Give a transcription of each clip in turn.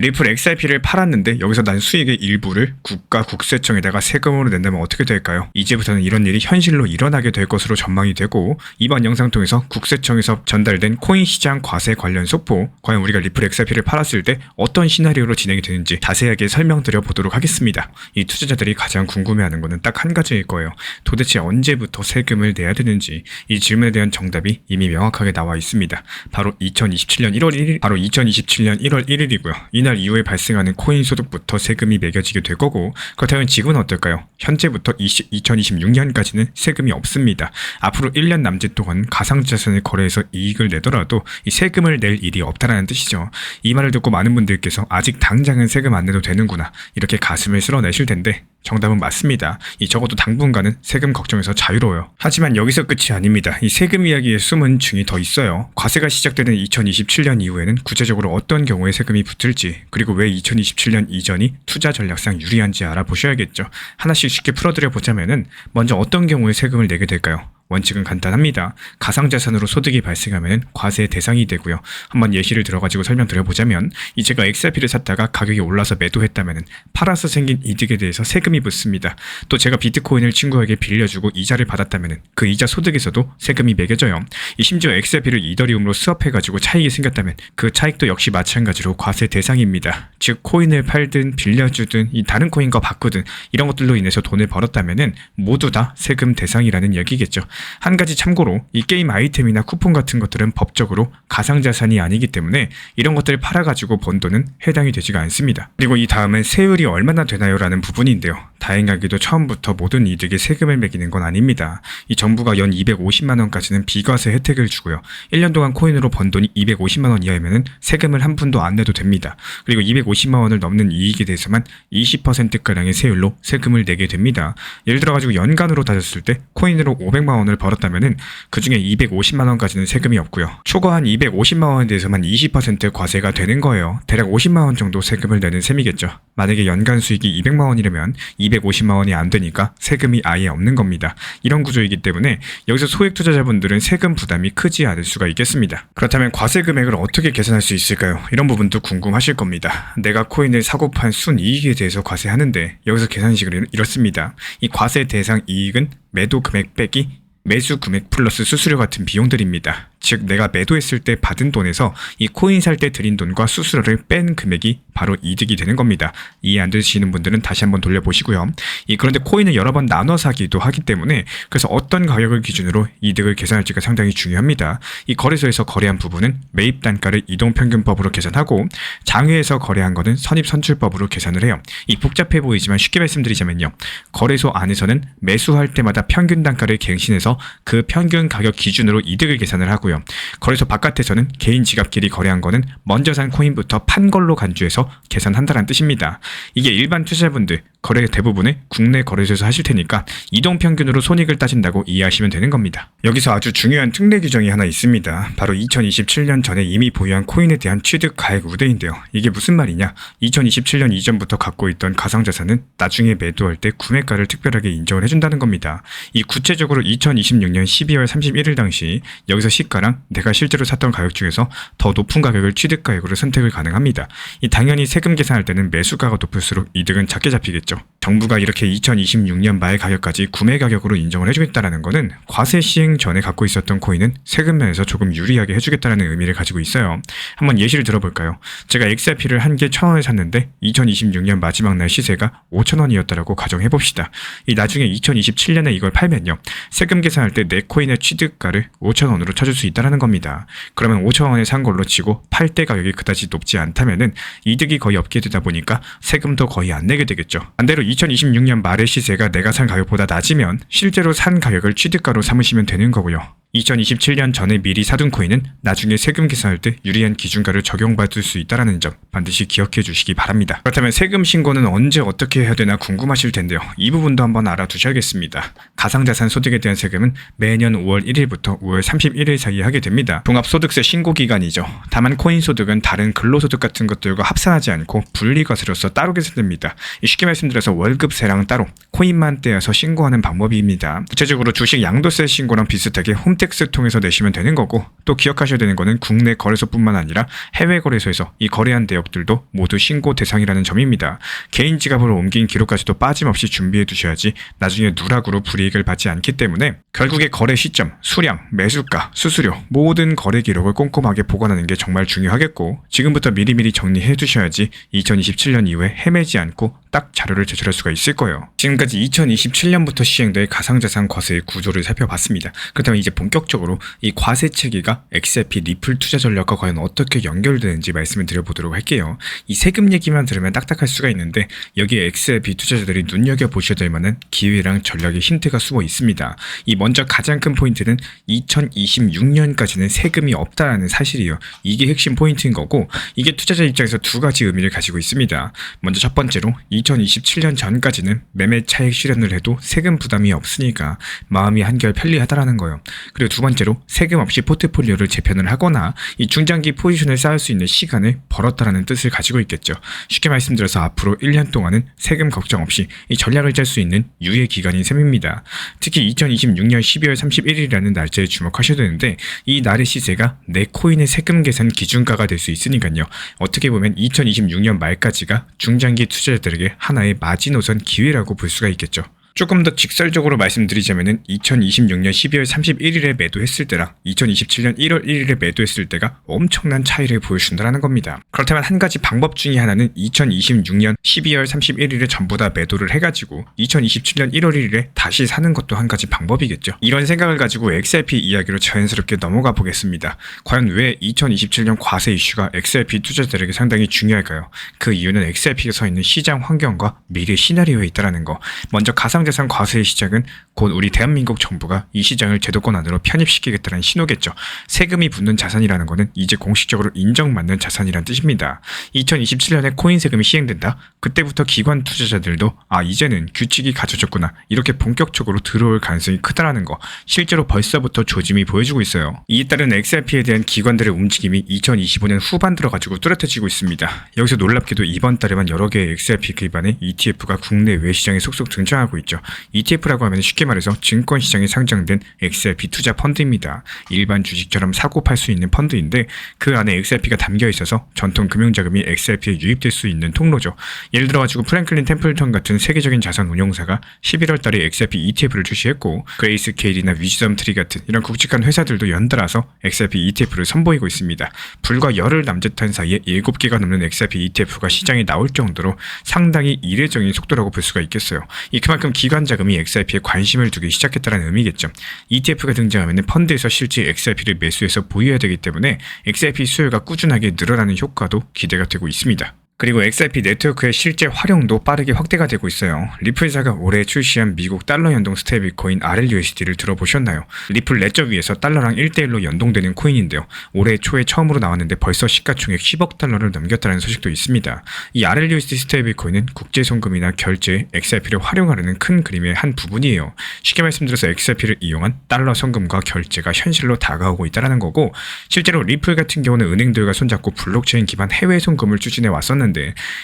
리플 XRP를 팔았는데 여기서 난 수익의 일부를 국가 국세청에다가 세금으로 낸다면 어떻게 될까요? 이제부터는 이런 일이 현실로 일어나게 될 것으로 전망이 되고, 이번 영상 통해서 국세청에서 전달된 코인 시장 과세 관련 속보, 과연 우리가 리플 XRP를 팔았을 때 어떤 시나리오로 진행이 되는지 자세하게 설명드려 보도록 하겠습니다. 이 투자자들이 가장 궁금해하는 것은 딱 한 가지일 거예요. 도대체 언제부터 세금을 내야 되는지. 이 질문에 대한 정답이 이미 명확하게 나와 있습니다. 바로 2027년 1월 1일, 바로 2027년 1월 1일이고요. 이날 이후에 발생하는 코인 소득부터 세금이 매겨지게 될 거고, 그렇다면 지금은 어떨까요? 현재부터 2026년까지는 세금이 없습니다. 앞으로 1년 남짓 동안 가상자산을 거래해서 이익을 내더라도 이 세금을 낼 일이 없다라는 뜻이죠. 이 말을 듣고 많은 분들께서 아직 당장은 세금 안 내도 되는구나, 이렇게 가슴을 쓸어내실 텐데, 정답은 맞습니다. 이 적어도 당분간은 세금 걱정에서 자유로워요. 하지만 여기서 끝이 아닙니다. 이 세금 이야기에 숨은 층이 더 있어요. 과세가 시작되는 2027년 이후에는 구체적으로 어떤 경우에 세금이 붙을지, 그리고 왜 2027년 이전이 투자 전략상 유리한지 알아보셔야겠죠. 하나씩 쉽게 풀어드려 보자면은, 먼저 어떤 경우에 세금을 내게 될까요? 원칙은 간단합니다. 가상자산으로 소득이 발생하면 과세 대상이 되고요. 한번 예시를 들어가지고 설명드려보자면, 제가 XRP를 샀다가 가격이 올라서 매도했다면 팔아서 생긴 이득에 대해서 세금이 붙습니다. 또 제가 비트코인을 친구에게 빌려주고 이자를 받았다면 그 이자 소득에서도 세금이 매겨져요. 심지어 XRP를 이더리움으로 스왑해가지고 차익이 생겼다면 그 차익도 역시 마찬가지로 과세 대상입니다. 즉 코인을 팔든 빌려주든 이 다른 코인과 바꾸든 이런 것들로 인해서 돈을 벌었다면 모두 다 세금 대상이라는 얘기겠죠. 한 가지 참고로, 이 게임 아이템이나 쿠폰 같은 것들은 법적으로 가상자산이 아니기 때문에 이런 것들을 팔아가지고 번 돈은 해당이 되지가 않습니다. 그리고 이 다음은 세율이 얼마나 되나요? 라는 부분인데요. 다행하게도 처음부터 모든 이득에 세금을 매기는 건 아닙니다. 이 정부가 연 250만원까지는 비과세 혜택을 주고요. 1년 동안 코인으로 번 돈이 250만원 이하이면 세금을 한 푼도 안 내도 됩니다. 그리고 250만원을 넘는 이익에 대해서만 20%가량의 세율로 세금을 내게 됩니다. 예를 들어가지고 연간으로 따졌을 때 코인으로 500만원을 벌었다면 그 중에 250만원까지는 세금이 없고요. 초과한 250만원에 대해서만 20% 과세가 되는 거예요. 대략 50만원 정도 세금을 내는 셈이겠죠. 만약에 연간 수익이 200만원이라면 250만원이 안 되니까 세금이 아예 없는 겁니다. 이런 구조이기 때문에 여기서 소액 투자자분들은 세금 부담이 크지 않을 수가 있겠습니다. 그렇다면 과세 금액을 어떻게 계산할 수 있을까요? 이런 부분도 궁금하실 겁니다. 내가 코인을 사고 판 순이익에 대해서 과세하는데 여기서 계산식은 이렇습니다. 이 과세 대상 이익은 매도 금액 빼기 매수 금액 플러스 수수료 같은 비용들입니다. 즉 내가 매도했을 때 받은 돈에서 이 코인 살 때 들인 돈과 수수료를 뺀 금액이 바로 이득이 되는 겁니다. 이해 안 되시는 분들은 다시 한번 돌려보시고요. 그런데 코인을 여러 번 나눠 사기도 하기 때문에, 그래서 어떤 가격을 기준으로 이득을 계산할지가 상당히 중요합니다. 이 거래소에서 거래한 부분은 매입 단가를 이동평균법으로 계산하고, 장외에서 거래한 거는 선입선출법으로 계산을 해요. 복잡해 보이지만 쉽게 말씀드리자면요, 거래소 안에서는 매수할 때마다 평균 단가를 갱신해서 그 평균 가격 기준으로 이득을 계산을 하고요. 거래소 바깥에서는 개인 지갑끼리 거래한 거는 먼저 산 코인부터 판 걸로 간주해서 계산한다는 뜻입니다. 이게 일반 투자자분들 거래 대부분을 국내 거래소에서 하실 테니까 이동평균으로 손익을 따진다고 이해하시면 되는 겁니다. 여기서 아주 중요한 특례 규정이 하나 있습니다. 바로 2027년 전에 이미 보유한 코인에 대한 취득 가액 우대인데요. 이게 무슨 말이냐? 2027년 이전부터 갖고 있던 가상자산은 나중에 매도할 때 구매가를 특별하게 인정을 해준다는 겁니다. 구체적으로 2026년 12월 31일 당시 여기서 시가랑 내가 실제로 샀던 가격 중에서 더 높은 가격을 취득 가격으로 선택을 가능합니다. 당연히 세금 계산할 때는 매수가가 높을수록 이득은 작게 잡히겠죠. 정부가 이렇게 2026년 말 가격까지 구매 가격으로 인정을 해주겠다는 것은 과세 시행 전에 갖고 있었던 코인은 세금 면에서 조금 유리하게 해주겠다는 의미를 가지고 있어요. 한번 예시를 들어볼까요? 제가 XRP를 한 개 1,000원에 샀는데 2026년 마지막 날 시세가 5,000원이었다라고 가정해봅시다. 나중에 2027년에 이걸 팔면요, 세금 계산할 때 내 코인의 취득가를 5,000원으로 쳐줄 수 있다는 겁니다. 그러면 5,000원에 산 걸로 치고 팔 때 가격이 그다지 높지 않다면은 이득이 거의 없게 되다 보니까 세금도 거의 안 내게 되겠죠. 반대로 2026년 말의 시세가 내가 산 가격보다 낮으면 실제로 산 가격을 취득가로 삼으시면 되는 거고요. 2027년 전에 미리 사둔 코인은 나중에 세금 계산할 때 유리한 기준가를 적용받을 수 있다는 점 반드시 기억해 주시기 바랍니다. 그렇다면 세금 신고는 언제 어떻게 해야 되나 궁금하실 텐데요. 이 부분도 한번 알아두셔야겠습니다. 가상자산 소득에 대한 세금은 매년 5월 1일부터 5월 31일 사이에 하게 됩니다. 종합소득세 신고 기간이죠. 다만 코인 소득은 다른 근로소득 같은 것들과 합산하지 않고 분리과세로서 따로 계산됩니다. 쉽게 말씀드려서 월급세랑 따로 코인만 떼어서 신고하는 방법입니다. 구체적으로 주식 양도세 신고랑 비슷하게 홈 킨텍스 통해서 내시면 되는 거고, 또 기억하셔야 되는 거는 국내 거래소뿐만 아니라 해외 거래소에서 이 거래한 내역들도 모두 신고 대상이라는 점입니다. 개인 지갑으로 옮긴 기록까지도 빠짐없이 준비해 두셔야지 나중에 누락으로 불이익을 받지 않기 때문에 결국에 거래 시점, 수량, 매수가, 수수료 모든 거래 기록을 꼼꼼하게 보관하는 게 정말 중요하겠고, 지금부터 미리미리 정리해 두셔야지 2027년 이후에 헤매지 않고 딱 자료를 제출할 수가 있을 거예요. 지금까지 2027년부터 시행될 가상자산 과세의 구조를 살펴봤습니다. 그렇다면 이제 본격적으로 이 과세 체계가 XRP 리플 투자 전략과 과연 어떻게 연결되는지 말씀을 드려보도록 할게요. 이 세금 얘기만 들으면 딱딱할 수가 있는데 여기에 XRP 투자자들이 눈여겨보셔야 될 만한 기회랑 전략의 힌트가 숨어 있습니다. 이 먼저 가장 큰 포인트는 2026년까지는 세금이 없다라는 사실이에요. 이게 핵심 포인트인 거고, 이게 투자자 입장에서 두 가지 의미를 가지고 있습니다. 먼저 첫 번째로 2027년 전까지는 매매 차익 실현을 해도 세금 부담이 없으니까 마음이 한결 편리하다라는 거예요. 그리고 두 번째로 세금 없이 포트폴리오를 재편을 하거나 이 중장기 포지션을 쌓을 수 있는 시간을 벌었다라는 뜻을 가지고 있겠죠. 쉽게 말씀드려서 앞으로 1년 동안은 세금 걱정 없이 이 전략을 짤 수 있는 유예 기간인 셈입니다. 특히 2026년 12월 31일이라는 날짜에 주목하셔야 되는데, 이 날의 시세가 내 코인의 세금 계산 기준가가 될 수 있으니까요. 어떻게 보면 2026년 말까지가 중장기 투자자들에게 하나의 마지노선 기회라고 볼 수가 있겠죠. 조금 더 직설적으로 말씀드리자면은 2026년 12월 31일에 매도했을 때랑 2027년 1월 1일에 매도했을 때가 엄청난 차이를 보여준다는 겁니다. 그렇다면 한 가지 방법 중에 하나는 2026년 12월 31일에 전부 다 매도를 해가지고 2027년 1월 1일에 다시 사는 것도 한 가지 방법이겠죠. 이런 생각을 가지고 XRP 이야기로 자연스럽게 넘어가 보겠습니다. 과연 왜 2027년 과세 이슈가 XRP 투자자들에게 상당히 중요할까요? 그 이유는 XRP가 서 있는 시장 환경과 미래 시나리오에 있다는 거. 먼저 가상자산 과세의 시작은 곧 우리 대한민국 정부가 이 시장을 제도권 안으로 편입시키겠다는 신호겠죠. 세금이 붙는 자산이라는 것은 이제 공식적으로 인정받는 자산이란 뜻입니다. 2027년에 코인 세금이 시행된다? 그때부터 기관 투자자들도 이제는 규칙이 갖춰졌구나, 이렇게 본격적으로 들어올 가능성이 크다라는 거, 실제로 벌써부터 조짐이 보여주고 있어요. 이에 따른 XRP에 대한 기관들의 움직임이 2025년 후반 들어가지고 뚜렷해지고 있습니다. 여기서 놀랍게도 이번 달에만 여러 개의 XRP 기반의 ETF가 국내 외시장에 속속 등장하고 있죠. ETF라고 하면 쉽게 말해서 증권시장에 상장된 XRP 투자 펀드입니다. 일반 주식처럼 사고 팔 수 있는 펀드인데 그 안에 XRP가 담겨 있어서 전통 금융자금이 XRP에 유입될 수 있는 통로죠. 예를 들어가지고 프랭클린 템플턴 같은 세계적인 자산 운용사가 11월 달에 XRP ETF를 출시했고, 그레이스케일이나 위즈덤 트리 같은 이런 굵직한 회사들도 연달아서 XRP ETF를 선보이고 있습니다. 불과 열흘 남짓한 사이에 7개가 넘는 XRP ETF가 시장에 나올 정도로 상당히 이례적인 속도라고 볼 수가 있겠어요. 그만큼 기관 자금이 XRP에 관심을 두기 시작했다는 의미겠죠. ETF가 등장하면 펀드에서 실제 XRP를 매수해서 보유해야 되기 때문에 XRP 수요가 꾸준하게 늘어나는 효과도 기대가 되고 있습니다. 그리고 XRP 네트워크의 실제 활용도 빠르게 확대가 되고 있어요. 리플사가 올해 출시한 미국 달러 연동 스테이블코인 RLUSD를 들어보셨나요? 리플 레저 위에서 달러랑 1대1로 연동되는 코인인데요. 올해 초에 처음으로 나왔는데 벌써 시가총액 10억 달러를 넘겼다는 소식도 있습니다. 이 RLUSD 스테이블코인은 국제송금이나 결제에 XRP를 활용하려는 큰 그림의 한 부분이에요. 쉽게 말씀드려서 XRP를 이용한 달러 송금과 결제가 현실로 다가오고 있다는 거고, 실제로 리플 같은 경우는 은행들과 손잡고 블록체인 기반 해외 송금을 추진해 왔었는데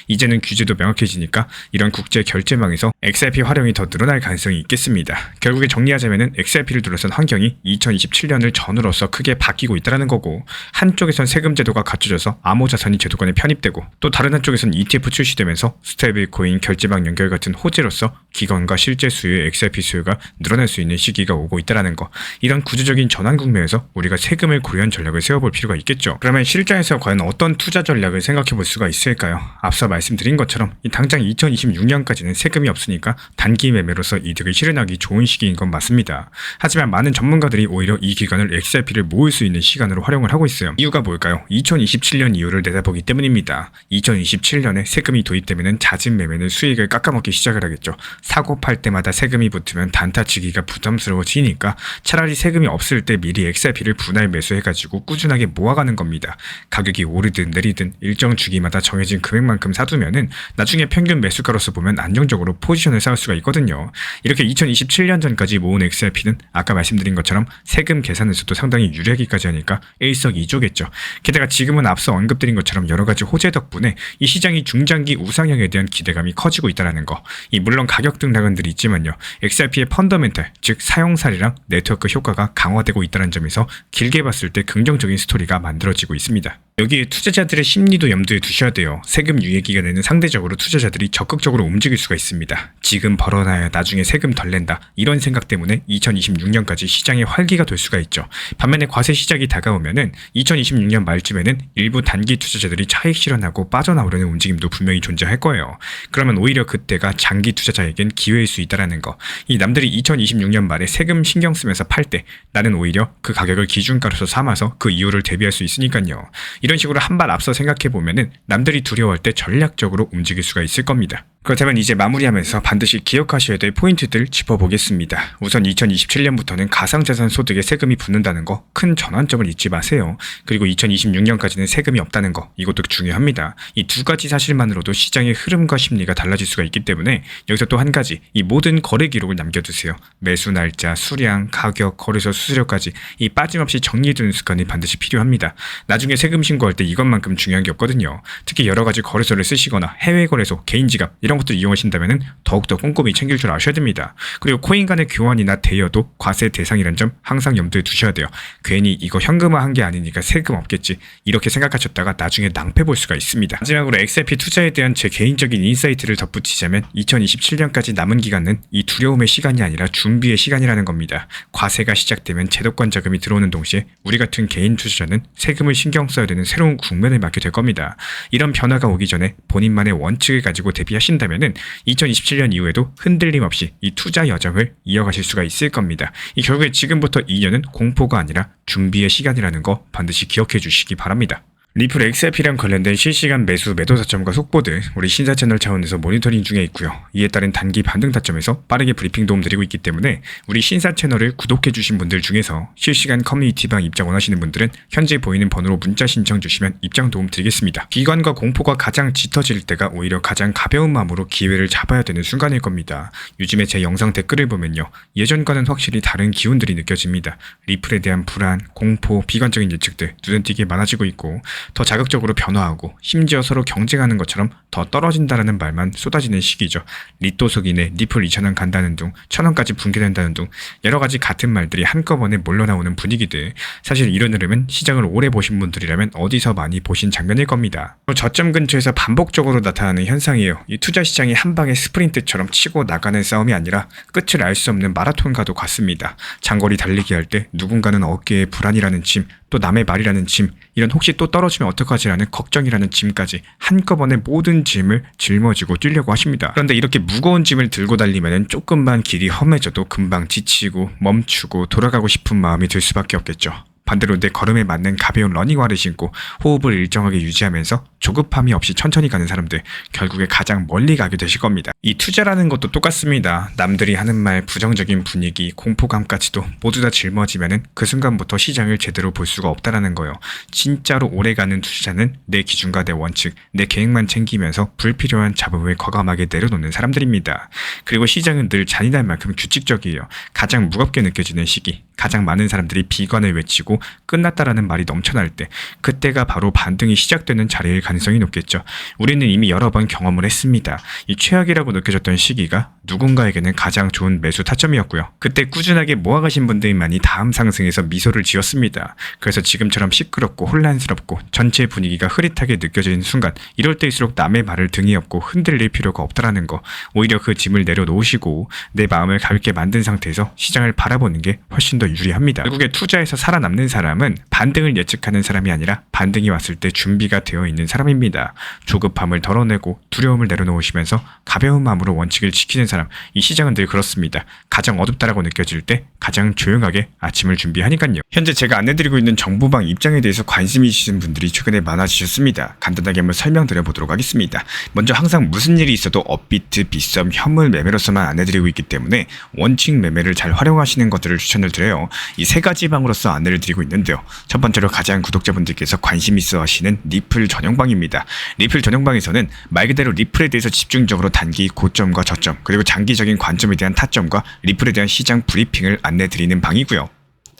이제는 규제도 명확해지니까 이런 국제 결제망에서 XRP 활용이 더 늘어날 가능성이 있겠습니다. 결국에 정리하자면은 XRP를 둘러싼 환경이 2027년을 전후로서 크게 바뀌고 있다는 거고, 한쪽에선 세금 제도가 갖춰져서 암호자산이 제도권에 편입되고, 또 다른 한쪽에선 ETF 출시되면서 스테이블코인 결제망 연결 같은 호재로서 기관과 실제 수요의 XRP 수요가 늘어날 수 있는 시기가 오고 있다는 거. 이런 구조적인 전환 국면에서 우리가 세금을 고려한 전략을 세워볼 필요가 있겠죠. 그러면 실장에서 과연 어떤 투자 전략을 생각해 볼 수가 있을까요? 앞서 말씀드린 것처럼 당장 2026년까지는 세금이 없으니까 단기 매매로서 이득을 실현하기 좋은 시기인 건 맞습니다. 하지만 많은 전문가들이 오히려 이 기간을 XRP를 모을 수 있는 시간으로 활용을 하고 있어요. 이유가 뭘까요? 2027년 이후를 내다보기 때문입니다. 2027년에 세금이 도입되면 잦은 매매는 수익을 깎아먹기 시작을 하겠죠. 사고 팔 때마다 세금이 붙으면 단타치기가 부담스러워지니까 차라리 세금이 없을 때 미리 XRP를 분할 매수해가지고 꾸준하게 모아가는 겁니다. 가격이 오르든 내리든 일정 주기마다 정해진 금액만큼 사두면은 나중에 평균 매수가로서 보면 안정적으로 포지션을 쌓을 수가 있거든요. 이렇게 2027년 전까지 모은 XRP는 아까 말씀드린 것처럼 세금 계산에서도 상당히 유리하기까지 하니까 일석이조겠죠. 게다가 지금은 앞서 언급드린 것처럼 여러 가지 호재 덕분에 이 시장이 중장기 우상향에 대한 기대감이 커지고 있다는 거. 물론 가격 등락은들이 있지만요. XRP의 펀더멘탈, 즉 사용사례랑 네트워크 효과가 강화되고 있다는 점에서 길게 봤을 때 긍정적인 스토리가 만들어지고 있습니다. 여기에 투자자들의 심리도 염두에 두셔야 돼요. 세금 유예 기간에는 상대적으로 투자자들이 적극적으로 움직일 수가 있습니다. 지금 벌어놔야 나중에 세금 덜 낸다. 이런 생각 때문에 2026년까지 시장에 활기가 돌 수가 있죠. 반면에 과세 시작이 다가오면은 2026년 말쯤에는 일부 단기 투자자들이 차익 실현하고 빠져나오려는 움직임도 분명히 존재할 거예요. 그러면 오히려 그때가 장기 투자자에겐 기회일 수 있다는 거. 이 남들이 2026년 말에 세금 신경 쓰면서 팔 때 나는 오히려 그 가격을 기준가로서 삼아서 그 이유를 대비할 수 있으니까요. 이런 식으로 한 발 앞서 생각해 보면은 남들이 두려워할 때 전략적으로 움직일 수가 있을 겁니다. 그렇다면 이제 마무리하면서 반드시 기억하셔야 될 포인트들 짚어보겠습니다. 우선 2027년부터는 가상자산 소득에 세금이 붙는다는 거 큰 전환점을 잊지 마세요. 그리고 2026년까지는 세금이 없다는 거 이것도 중요합니다. 이 두 가지 사실만으로도 시장의 흐름과 심리가 달라질 수가 있기 때문에 여기서 또 한 가지 이 모든 거래 기록을 남겨두세요. 매수 날짜, 수량, 가격, 거래소 수수료까지 이 빠짐없이 정리해두는 습관이 반드시 필요합니다. 나중에 세금 신고할 때 이것만큼 중요한 게 없거든요. 특히 여러 가지 거래소를 쓰시거나 해외 거래소, 개인 지갑 이런 것들 이용하신다면 더욱더 꼼꼼히 챙길 줄 아셔야 됩니다. 그리고 코인 간의 교환이나 대여도 과세 대상이란 점 항상 염두에 두셔야 돼요. 괜히 이거 현금화한 게 아니니까 세금 없겠지 이렇게 생각하셨다가 나중에 낭패 볼 수가 있습니다. 마지막으로 XRP 투자에 대한 제 개인적인 인사이트를 덧붙이자면 2027년까지 남은 기간은 이 두려움의 시간이 아니라 준비의 시간이라는 겁니다. 과세가 시작되면 제도권 자금이 들어오는 동시에 우리 같은 개인 투자자는 세금을 신경 써야 되는 새로운 국면을 맞게 될 겁니다. 이런 변화가 오기 전에 본인만의 원칙을 가지고 대비하신다면은 2027년 이후에도 흔들림 없이 이 투자 여정을 이어가실 수가 있을 겁니다. 결국에 지금부터 2년은 공포가 아니라 준비의 시간이라는 거 반드시 기억해 주시기 바랍니다. 리플 XRP랑 관련된 실시간 매수 매도 타점과 속보들 우리 신사 채널 차원에서 모니터링 중에 있고요. 이에 따른 단기 반등 타점에서 빠르게 브리핑 도움 드리고 있기 때문에 우리 신사 채널을 구독해 주신 분들 중에서 실시간 커뮤니티방 입장 원하시는 분들은 현재 보이는 번호로 문자 신청 주시면 입장 도움 드리겠습니다. 기관과 공포가 가장 짙어질 때가 오히려 가장 가벼운 마음으로 기회를 잡아야 되는 순간일 겁니다. 요즘에 제 영상 댓글을 보면요. 예전과는 확실히 다른 기운들이 느껴집니다. 리플에 대한 불안, 공포, 비관적인 예측들 눈에 띄게 많아지고 있고 더 자극적으로 변화하고 심지어 서로 경쟁하는 것처럼 더 떨어진다라는 말만 쏟아지는 시기죠. 리또 속이네, 리플 2,000원 간다는 둥, 1,000원까지 붕괴된다는 둥 여러 가지 같은 말들이 한꺼번에 몰려나오는 분위기들. 사실 이런 흐름은 시장을 오래 보신 분들이라면 어디서 많이 보신 장면일 겁니다. 저점 근처에서 반복적으로 나타나는 현상이에요. 이 투자 시장이 한 방에 스프린트처럼 치고 나가는 싸움이 아니라 끝을 알 수 없는 마라톤과도 같습니다. 장거리 달리기 할 때 누군가는 어깨에 불안이라는 짐, 또 남의 말이라는 짐, 이런 혹시 또 떨어지면 어떡하지라는 걱정이라는 짐까지 한꺼번에 모든 짐을 짊어지고 뛰려고 하십니다. 그런데 이렇게 무거운 짐을 들고 달리면 조금만 길이 험해져도 금방 지치고 멈추고 돌아가고 싶은 마음이 들 수밖에 없겠죠. 반대로 내 걸음에 맞는 가벼운 러닝화를 신고 호흡을 일정하게 유지하면서 조급함이 없이 천천히 가는 사람들 결국에 가장 멀리 가게 되실 겁니다. 이 투자라는 것도 똑같습니다. 남들이 하는 말, 부정적인 분위기, 공포감까지도 모두 다 짊어지면은 그 순간부터 시장을 제대로 볼 수가 없다라는 거예요. 진짜로 오래가는 투자자는 내 기준과 내 원칙, 내 계획만 챙기면서 불필요한 잡음을 과감하게 내려놓는 사람들입니다. 그리고 시장은 늘 잔인할 만큼 규칙적이에요. 가장 무겁게 느껴지는 시기, 가장 많은 사람들이 비관을 외치고 끝났다라는 말이 넘쳐날 때 그때가 바로 반등이 시작되는 자리일 가능성이 높겠죠. 우리는 이미 여러 번 경험을 했습니다. 이 최악이라고 느껴졌던 시기가 누군가에게는 가장 좋은 매수 타점이었고요. 그때 꾸준하게 모아가신 분들만이 다음 상승에서 미소를 지었습니다. 그래서 지금처럼 시끄럽고 혼란스럽고 전체 분위기가 흐릿하게 느껴지는 순간 이럴 때일수록 남의 말을 등에 업고 흔들릴 필요가 없다라는 거. 오히려 그 짐을 내려놓으시고 내 마음을 가볍게 만든 상태에서 시장을 바라보는 게 훨씬 더 유리합니다. 결국에 투자에서 살아남는 사람은 반등을 예측하는 사람이 아니라 반등이 왔을 때 준비가 되어 있는 사람입니다. 조급함을 덜어내고 두려움을 내려놓으시면서 가벼운 마음으로 원칙을 지키는 사람. 이 시장은 늘 그렇습니다. 가장 어둡다라고 느껴질 때 가장 조용하게 아침을 준비하니까요. 현재 제가 안내드리고 있는 정보방 입장에 대해서 관심이 있으신 분들이 최근에 많아지셨습니다. 간단하게 한번 설명드려 보도록 하겠습니다. 먼저 항상 무슨 일이 있어도 업비트, 빗썸, 현물 매매로서만 안내드리고 있기 때문에 원칙 매매를 잘 활용하시는 것들을 추천을 드려요. 이 세 가지 방으로서 안내를 드리고 안내드리고 있는데요. 첫 번째로 가장 구독자분들께서 관심 있어 하시는 리플 전용방입니다. 리플 전용방에서는 말 그대로 리플에 대해서 집중적으로 단기 고점과 저점, 그리고 장기적인 관점에 대한 타점과 리플에 대한 시장 브리핑을 안내드리는 방이고요.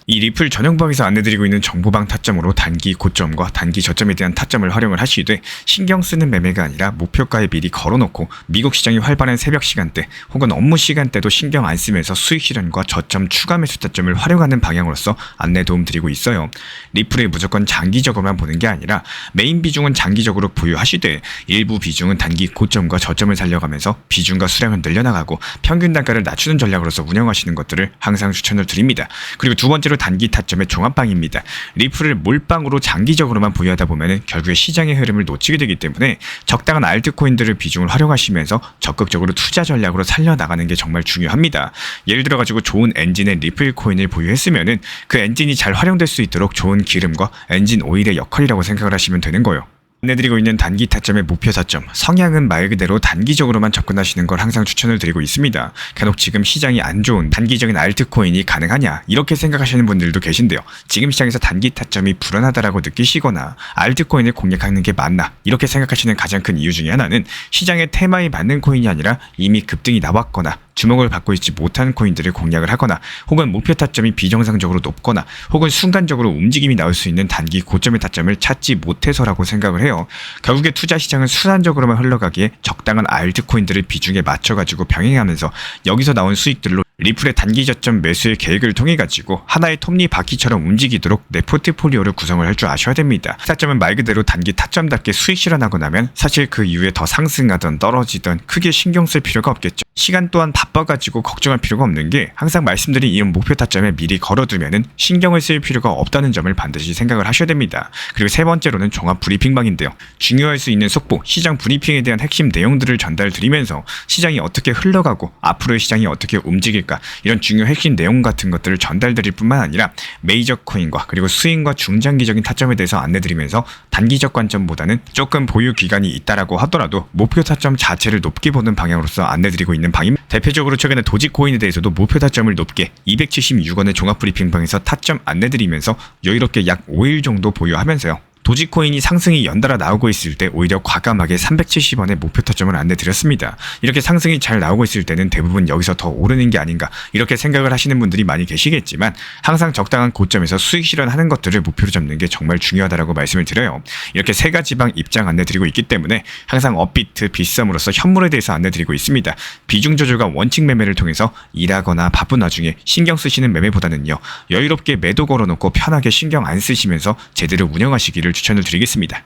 이 리플 전용방에서 안내드리고 있는 정보방 타점으로 단기 고점과 단기 저점에 대한 타점을 활용을 하시되, 신경 쓰는 매매가 아니라 목표가에 미리 걸어놓고 미국 시장이 활발한 새벽 시간대 혹은 업무 시간대도 신경 안 쓰면서 수익 실현과 저점 추가 매수 타점을 활용하는 방향으로서 안내 도움 드리고 있어요. 리플을 무조건 장기적으로만 보는 게 아니라 메인 비중은 장기적으로 보유하시되 일부 비중은 단기 고점과 저점을 살려가면서 비중과 수량을 늘려나가고 평균 단가를 낮추는 전략으로서 운영하시는 것들을 항상 추천을 드립니다. 그리고 두 번째로 단기 타점의 종합방입니다. 리플을 몰빵으로 장기적으로만 보유하다 보면 결국에 시장의 흐름을 놓치게 되기 때문에 적당한 알트코인들을 비중을 활용하시면서 적극적으로 투자 전략으로 살려나가는 게 정말 중요합니다. 예를 들어가지고 좋은 엔진의 리플 코인을 보유했으면은 그 엔진이 잘 활용될 수 있도록 좋은 기름과 엔진 오일의 역할이라고 생각을 하시면 되는 거예요. 안내드리고 있는 단기 타점의 목표 타점, 성향은 말 그대로 단기적으로만 접근하시는 걸 항상 추천을 드리고 있습니다. 간혹 지금 시장이 안 좋은 단기적인 알트코인이 가능하냐 이렇게 생각하시는 분들도 계신데요. 지금 시장에서 단기 타점이 불안하다라고 느끼시거나 알트코인을 공략하는 게 맞나 이렇게 생각하시는 가장 큰 이유 중에 하나는 시장의 테마에 맞는 코인이 아니라 이미 급등이 나왔거나 주목을 받고 있지 못한 코인들을 공략을 하거나, 혹은 목표 타점이 비정상적으로 높거나, 혹은 순간적으로 움직임이 나올 수 있는 단기 고점의 타점을 찾지 못해서라고 생각을 해요. 결국에 투자 시장은 순환적으로만 흘러가기에 적당한 알트코인들을 비중에 맞춰가지고 병행하면서 여기서 나온 수익들로 리플의 단기 저점 매수의 계획을 통해 가지고 하나의 톱니바퀴처럼 움직이도록 내 포트폴리오를 구성을 할 줄 아셔야 됩니다. 타점은 말 그대로 단기 타점답게 수익 실현하고 나면 사실 그 이후에 더 상승하던 떨어지던 크게 신경 쓸 필요가 없겠죠. 시간 또한 바빠가지고 걱정할 필요가 없는 게, 항상 말씀드린 이 목표 타점에 미리 걸어두면은 신경을 쓸 필요가 없다는 점을 반드시 생각을 하셔야 됩니다. 그리고 세 번째로는 종합 브리핑방인데요. 중요할 수 있는 속보, 시장 브리핑에 대한 핵심 내용들을 전달드리면서 시장이 어떻게 흘러가고 앞으로의 시장이 어떻게 움직일까, 이런 중요 핵심 내용 같은 것들을 전달드릴 뿐만 아니라 메이저 코인과 그리고 스윙과 중장기적인 타점에 대해서 안내드리면서 단기적 관점보다는 조금 보유 기간이 있다라고 하더라도 목표 타점 자체를 높게 보는 방향으로서 안내드리고 있는 방입니다. 대표적으로 최근에 도지코인에 대해서도 목표 타점을 높게 276원의 종합 브리핑방에서 타점 안내드리면서 여유롭게 약 5일 정도 보유하면서요. 도지코인이 상승이 연달아 나오고 있을 때 오히려 과감하게 370원의 목표 타점을 안내드렸습니다. 이렇게 상승이 잘 나오고 있을 때는 대부분 여기서 더 오르는 게 아닌가 이렇게 생각을 하시는 분들이 많이 계시겠지만, 항상 적당한 고점에서 수익 실현하는 것들을 목표로 잡는 게 정말 중요하다고 말씀을 드려요. 이렇게 세 가지 방 입장 안내드리고 있기 때문에 항상 업비트, 빗썸으로서 현물에 대해서 안내드리고 있습니다. 비중 조절과 원칙 매매를 통해서 일하거나 바쁜 와중에 신경 쓰시는 매매보다는요, 여유롭게 매도 걸어놓고 편하게 신경 안 쓰시면서 제대로 운영하시기를 추천을 드리겠습니다.